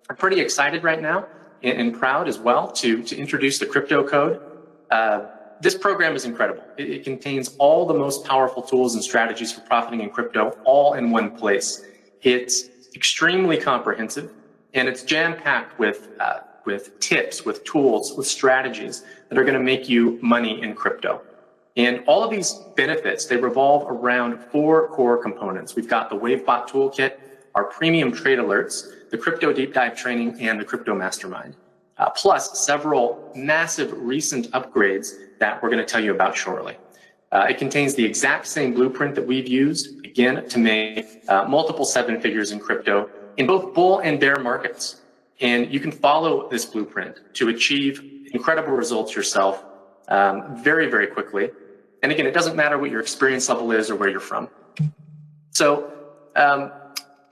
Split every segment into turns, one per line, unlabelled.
I'm pretty excited right now and proud as well to introduce the crypto code. This program is incredible. It contains all the most powerful tools and strategies for profiting in crypto all in one place. It's extremely comprehensive, and it's jam-packed with tips, with tools, with strategies that are going to make you money in crypto. And all of these benefits, they revolve around 4 core components. We've got the WaveBot toolkit, our premium trade alerts, the crypto deep dive training, and the crypto mastermind, plus several massive recent upgrades that we're going to tell you about shortly. It contains the exact same blueprint that we've used, again, to make multiple 7 figures in crypto in both bull and bear markets. And you can follow this blueprint to achieve incredible results yourself very, very quickly. And again, it doesn't matter what your experience level is or where you're from. So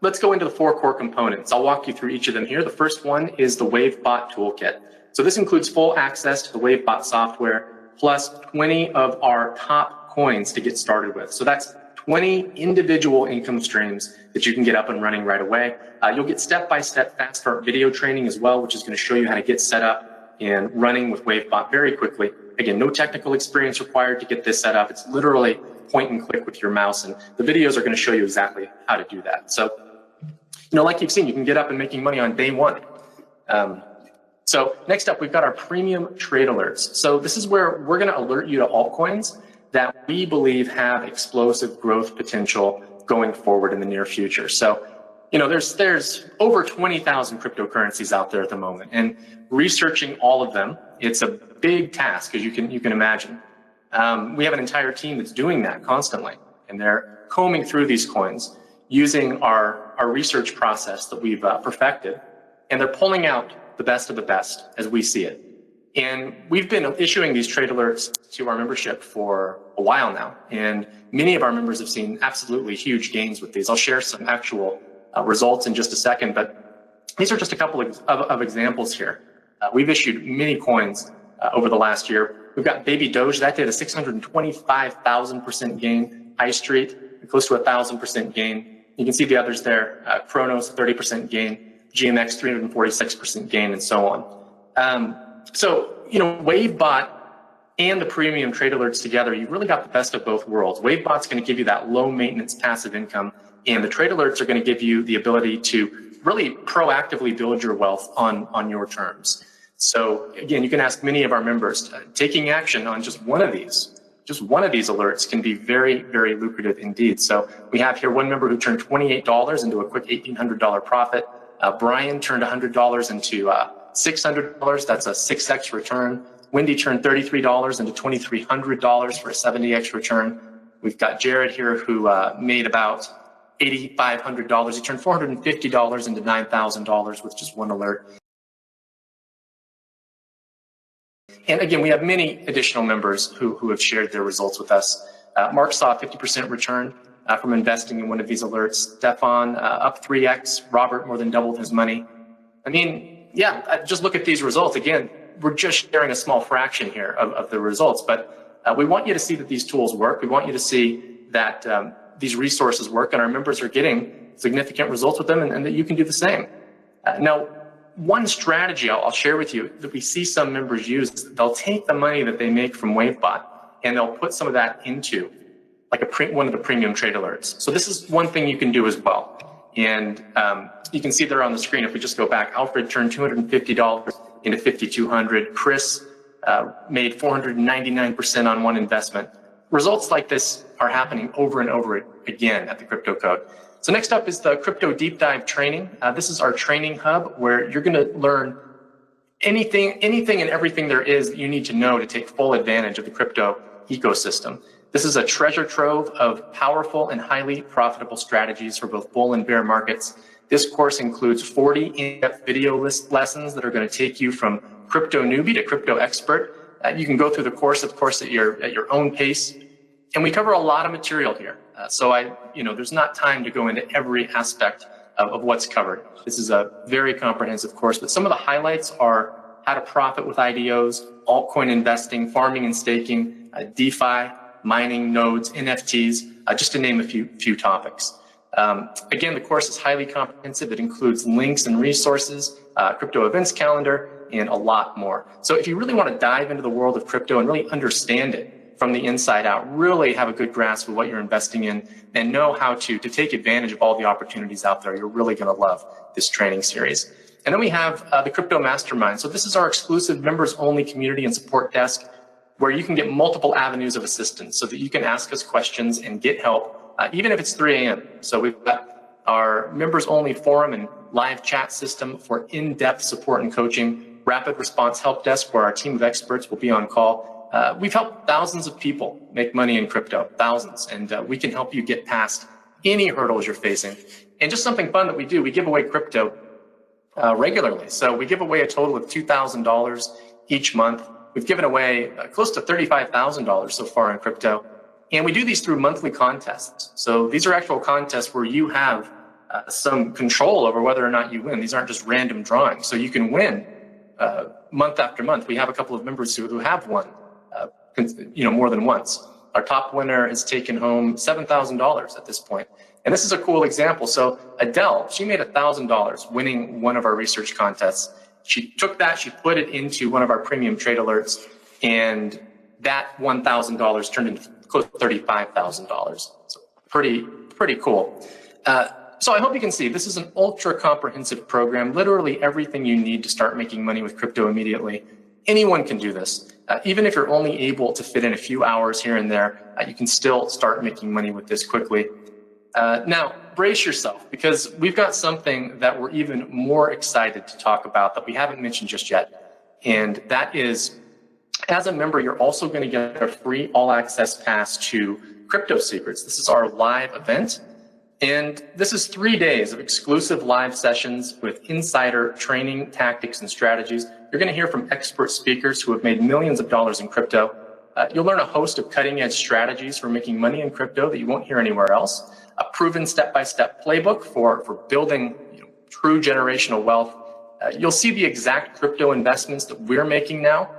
let's go into the 4 core components. I'll walk you through each of them here. The first one is the WaveBot toolkit. So this includes full access to the WaveBot software, plus 20 of our top coins to get started with. So that's 20 individual income streams that you can get up and running right away. You'll get step-by-step fast start video training as well, which is going to show you how to get set up and running with WaveBot very quickly. Again, no technical experience required to get this set up. It's literally point and click with your mouse, and the videos are going to show you exactly how to do that. So, like you've seen, you can get up and making money on day one. So next up, we've got our premium trade alerts. So this is where we're going to alert you to altcoins that we believe have explosive growth potential going forward in the near future. So, there's over 20,000 cryptocurrencies out there at the moment, and researching all of them, it's a big task, as you can imagine. We have an entire team that's doing that constantly, and they're combing through these coins using our research process that we've perfected, and they're pulling out the best of the best as we see it. And we've been issuing these trade alerts to our membership for a while now, and many of our members have seen absolutely huge gains with these. I'll share some actual results in just a second, but these are just a couple of examples here. We've issued many coins over the last year. We've got Baby Doge, that did a 625,000% gain. High Street, close to 1,000% gain. You can see the others there. Chronos, 30% gain. GMX, 346% gain, and so on. WaveBot and the premium trade alerts together, you've really got the best of both worlds. WaveBot's going to give you that low maintenance passive income, and the trade alerts are going to give you the ability to really proactively build your wealth on your terms. So again, you can ask many of our members, taking action on just one of these alerts can be very, very lucrative indeed. So we have here one member who turned $28 into a quick $1,800 profit. Brian turned $100 into $600. That's a 6x return. Wendy turned $33 into $2,300 for a 70x return. We've got Jared here who made about $8,500. He turned $450 into $9,000 with just one alert. And again, we have many additional members who have shared their results with us. Mark saw a 50% return from investing in one of these alerts. Stefan up 3x. Robert more than doubled his money. I mean, yeah, just look at these results. Again, we're just sharing a small fraction here of the results, but we want you to see that these tools work. We want you to see that these resources work, and our members are getting significant results with them, and that you can do the same. Now, one strategy I'll share with you that we see some members use is they'll take the money that they make from WaveBot and they'll put some of that into like one of the premium trade alerts. So this is one thing you can do as well. And you can see there on the screen, if we just go back, Alfred turned $250 into $5,200. Chris made 499% on one investment. Results like this are happening over and over again at the Crypto Code. So next up is the Crypto Deep Dive training. This is our training hub where you're going to learn anything and everything there is that you need to know to take full advantage of the crypto ecosystem. This is a treasure trove of powerful and highly profitable strategies for both bull and bear markets. This course includes 40 in-depth video lessons that are going to take you from crypto newbie to crypto expert. You can go through the course, of course, at your own pace. And we cover a lot of material here. There's not time to go into every aspect of what's covered. This is a very comprehensive course, but some of the highlights are how to profit with IDOs, altcoin investing, farming and staking, DeFi, mining nodes, NFTs, just to name a few topics. Again, the course is highly comprehensive. It includes links and resources, crypto events calendar, and a lot more. So if you really want to dive into the world of crypto and really understand it from the inside out, really have a good grasp of what you're investing in, and know how to take advantage of all the opportunities out there, you're really going to love this training series. And then we have the Crypto Mastermind. So this is our exclusive members-only community and support desk where you can get multiple avenues of assistance so that you can ask us questions and get help, even if it's 3 a.m. So we've got our members-only forum and live chat system for in-depth support and coaching, rapid response help desk where our team of experts will be on call. We've helped thousands of people make money in crypto, thousands, and we can help you get past any hurdles you're facing. And just something fun that we do, we give away crypto regularly. So we give away a total of $2,000 each month. We've given away close to $35,000 so far in crypto. And we do these through monthly contests. So these are actual contests where you have some control over whether or not you win. These aren't just random drawings. So you can win month after month. We have a couple of members who have won, more than once. Our top winner has taken home $7,000 at this point. And this is a cool example. So Adele, she made $1,000 winning one of our research contests. She took that, she put it into one of our premium trade alerts, and that $1,000 turned into close to $35,000. So pretty cool. So I hope you can see this is an ultra comprehensive program, literally everything you need to start making money with crypto immediately. Anyone can do this. Even if you're only able to fit in a few hours here and there, you can still start making money with this quickly. Now, brace yourself, because we've got something that we're even more excited to talk about that we haven't mentioned just yet. And that is, as a member, you're also going to get a free all-access pass to Crypto Secrets. This is our live event. And this is 3 days of exclusive live sessions with insider training, tactics, and strategies. You're going to hear from expert speakers who have made millions of dollars in crypto. You'll learn a host of cutting-edge strategies for making money in crypto that you won't hear anywhere else. A proven step-by-step playbook for building true generational wealth. You'll see the exact crypto investments that we're making now.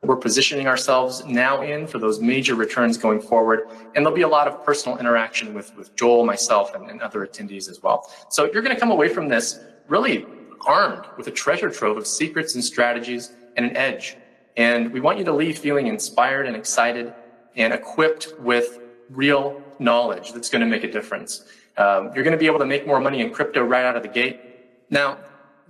We're positioning ourselves now in for those major returns going forward. And there'll be a lot of personal interaction with Joel, myself, and other attendees as well. So you're going to come away from this really armed with a treasure trove of secrets and strategies and an edge. And we want you to leave feeling inspired and excited and equipped with real knowledge that's going to make a difference. You're going to be able to make more money in crypto right out of the gate. Now,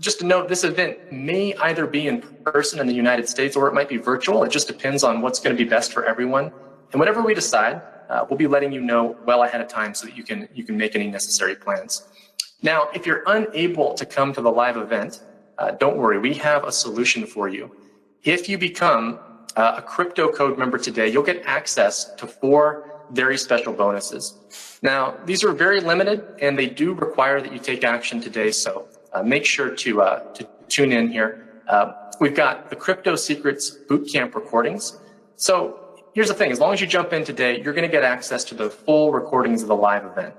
just to note, this event may either be in person in the United States or it might be virtual. It just depends on what's going to be best for everyone. And whatever we decide, we'll be letting you know well ahead of time so that you can make any necessary plans. Now, if you're unable to come to the live event, don't worry, we have a solution for you. If you become a crypto code member today, you'll get access to 4 very special bonuses. Now, these are very limited and they do require that you take action today. So make sure to tune in here. We've got the Crypto Secrets Bootcamp recordings. So here's the thing, as long as you jump in today, you're going to get access to the full recordings of the live event.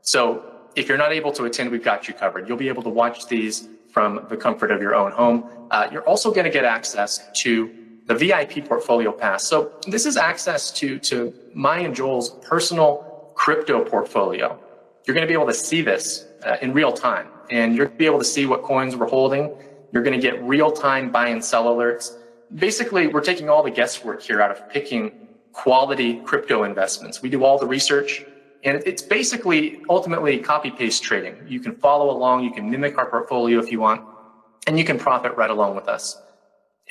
So if you're not able to attend, we've got you covered. You'll be able to watch these from the comfort of your own home. You're also going to get access to the VIP Portfolio Pass. So this is access to my and Joel's personal crypto portfolio. You're going to be able to see this in real time, and you're going to be able to see what coins we're holding. You're going to get real-time buy and sell alerts. Basically, we're taking all the guesswork here out of picking quality crypto investments. We do all the research, and it's basically ultimately copy-paste trading. You can follow along, you can mimic our portfolio if you want, and you can profit right along with us.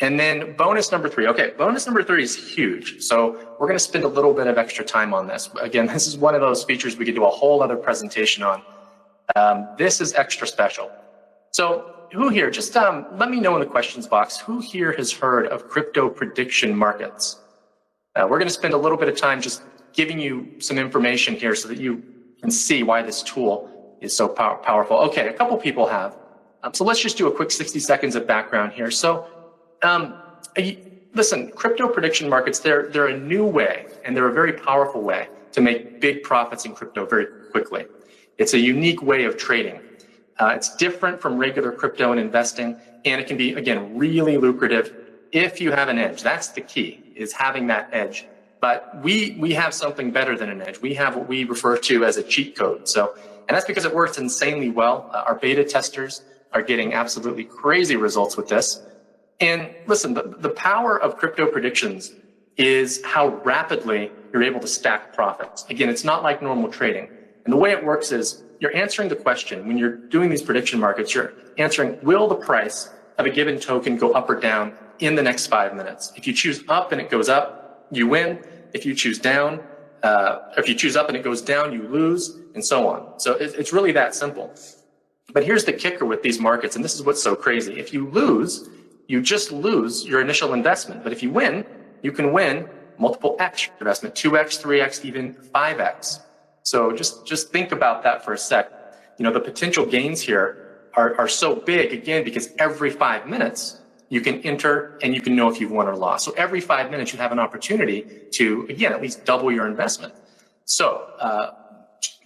And then bonus number 3. Okay, bonus number 3 is huge. So we're going to spend a little bit of extra time on this. Again, this is one of those features we could do a whole other presentation on. This is extra special. So who here, just let me know in the questions box, who here has heard of crypto prediction markets? We're going to spend a little bit of time just giving you some information here so that you can see why this tool is so powerful. Okay, a couple people have. So let's just do a quick 60 seconds of background here. So listen, crypto prediction markets, they're a new way, and they're a very powerful way to make big profits in crypto very quickly. It's a unique way of trading. It's different from regular crypto and investing, and it can be, again, really lucrative if you have an edge. That's the key, is having that edge. But we have something better than an edge. We have what we refer to as a cheat code. So And that's because it works insanely well. Our beta testers are getting absolutely crazy results with this. And listen, the power of crypto predictions is how rapidly you're able to stack profits. Again, it's not like normal trading. And the way it works is you're answering the question. When you're doing these prediction markets, you're answering, will the price of a given token go up or down in the next 5 minutes? If you choose up and it goes up, you win. If you choose down, if you choose up and it goes down, you lose, and so on. So it's really that simple. But here's the kicker with these markets, and this is what's so crazy. If you lose, you just lose your initial investment. But if you win, you can win multiple X your investment, 2X, 3X, even 5X. So just think about that for a sec. You know, the potential gains here are so big, again, because every 5 minutes you can enter and you can know if you've won or lost. So every 5 minutes you have an opportunity to, again, at least double your investment. So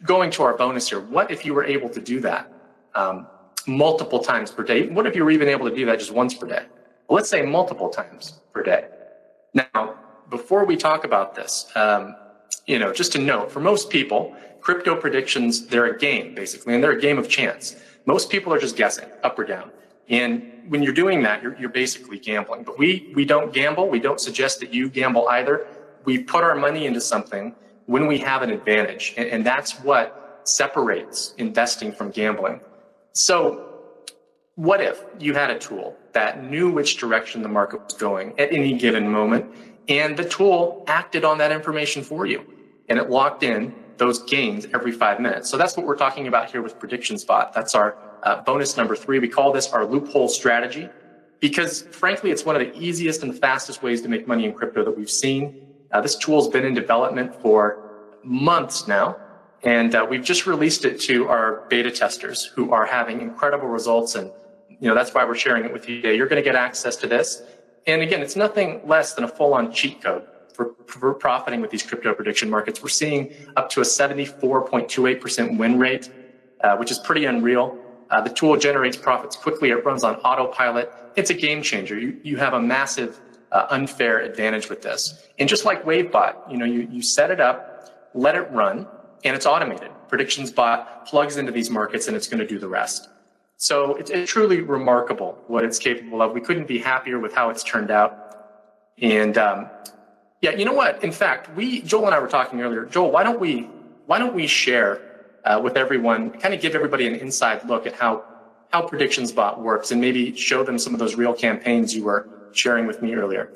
going to our bonus here, what if you were able to do that multiple times per day? What if you were even able to do that just once per day? Well, let's say multiple times per day. Now, before we talk about this, you know, just to note, for most people, crypto predictions, they're a game, basically, and they're a game of chance. Most people are just guessing, up or down. And when you're doing that, you're basically gambling. But we don't gamble. We don't suggest that you gamble either. We put our money into something when we have an advantage. And that's what separates investing from gambling. So what if you had a tool that knew which direction the market was going at any given moment, and the tool acted on that information for you, and it locked in those gains every 5 minutes? So that's what we're talking about here with PredictionSpot. That's our bonus number 3. We call this our loophole strategy because, frankly, it's one of the easiest and fastest ways to make money in crypto that we've seen. This tool's been in development for months now, and we've just released it to our beta testers who are having incredible results. And you know, that's why we're sharing it with you today. You're going to get access to this. And again, it's nothing less than a full-on cheat code for profiting with these crypto prediction markets. We're seeing up to a 74.28% win rate, which is pretty unreal. The tool generates profits quickly. It runs on autopilot. It's a game changer. You have a massive unfair advantage with this. And just like WaveBot, you know, you set it up, let it run, and it's automated. PredictionSpot plugs into these markets, and it's going to do the rest. So it's truly remarkable what it's capable of. We couldn't be happier with how it's turned out. And yeah, you know what? In fact, Joel and I were talking earlier. Joel, why don't we share with everyone, kind of give everybody an inside look at how PredictionSpot works, and maybe show them some of those real campaigns you were sharing with me earlier.